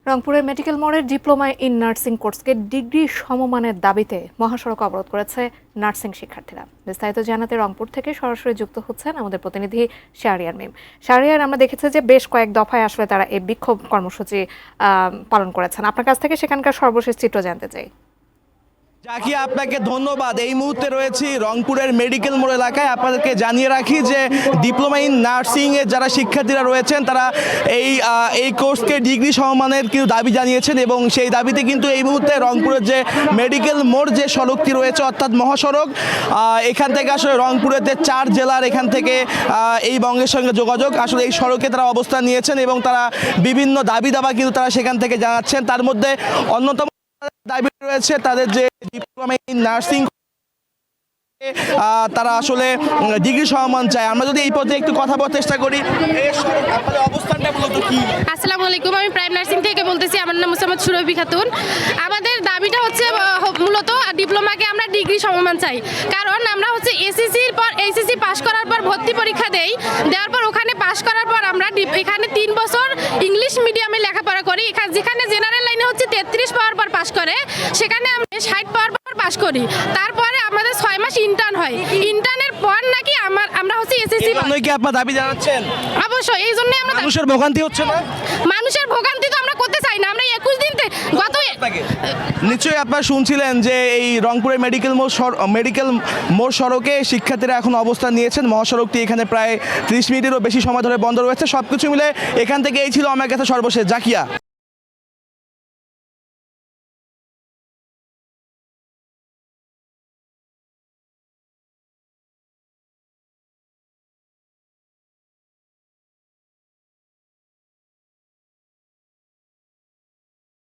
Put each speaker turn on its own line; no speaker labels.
রংপুরের মেডিকেল মোড়ের diploma in nursing কোর্সকে degree সমমানের দাবিতে মহাসড়ক অবরোধ করেছে নার্সিং শিক্ষার্থীরা। বিস্তারিত জানাতে রংপুর থেকে সরাসরি যুক্ত হচ্ছেন আমাদের প্রতিনিধি শাহরিয়ার মিম। শাহরিয়ার, আমরা দেখেছি যে বেশ কয়েক দফায় আসলে তারা এই বিক্ষোভ কর্মসূচি পালন করেছেন। আপনার কাছ থেকে সেখানকার সর্বশেষ চিত্র জানতে চাই।
জাকিয়া, আপনাকে ধন্যবাদ। এই মুহূর্তে রয়েছি রংপুরের মেডিকেল মোড় এলাকায়। আপনাদেরকে জানিয়ে রাখি যে ডিপ্লোমা ইন নার্সিংয়ের যারা শিক্ষার্থীরা রয়েছেন তারা এই কোর্সকে ডিগ্রি সমমানের কিন্তু দাবি জানিয়েছেন, এবং সেই দাবিতে কিন্তু এই মুহূর্তে রংপুরের যে মেডিকেল মোড় যে সড়কটি রয়েছে অর্থাৎ মহাসড়ক, এখান থেকে আসলে রংপুরের যে 4 জেলার এখান থেকে এই বঙ্গের সঙ্গে যোগাযোগ, আসলে এই সড়কে তারা অবস্থান নিয়েছেন এবং তারা বিভিন্ন দাবি দাবা কিন্তু তারা সেখান থেকে জানাচ্ছেন। তার মধ্যে অন্যতম দাবি রয়েছে তাদের যে ডিপ্লোমা ইন নার্সিং তারা আসলে ডিগ্রি সমমান চায়। আমরা যদি এই পথে একটু কথা বলার চেষ্টা করি, আপনাদের অবস্থানটা মূলত কি?
আসসালামু আলাইকুম, আমি প্রাইম নার্সিং থেকে বলতেছি। আমার নাম মোসাম্মদ সুরভি খাতুন। আমাদের দাবিটা হচ্ছে মূলত ডিপ্লোমাকে আমরা ডিগ্রি সমমান চাই, কারণ আমরা হচ্ছে এসএসসির পর এইচএসসি পাস করার পর ভর্তি পরীক্ষা দেওয়ার পর ওখানে পাস করার পর আমরা এখানে 3 বছর ইংলিশ মিডিয়ামে লেখাপড়া করি। যেখানে জেনারেল লাইনে হচ্ছে 33 পাওয়ার পর পাস করে, সেখানে আমরা 60 পাওয়ার পর পাস করি। তারপরে আমাদের 6 মাস ইন্টার্ন হয়। ইন্টার্নের পর নাকি আমরা হচ্ছে এসএসসি।
কি আপনার দাবি জানাচ্ছেন?
অবশ্যই, এই জন্য আমরা
মানুষের ভোগান্তি হচ্ছে না?
মানুষের ভোগান্তি তো আমরা করতে চাই না। আমরা 21 দিন গত
নিশ্চয়ই আপনারা শুনছিলেন যে এই রংপুরের মেডিকেল মোড় সড়কে শিক্ষার্থীরা এখন অবস্থান নিয়েছেন। মহাসড়কটি এখানে প্রায় 30 মিনিটেরও বেশি সময় ধরে বন্ধ রয়েছে। সবকিছু মিলে এখান থেকে এই ছিল আমার কাছে সর্বশেষ। জাকিয়া।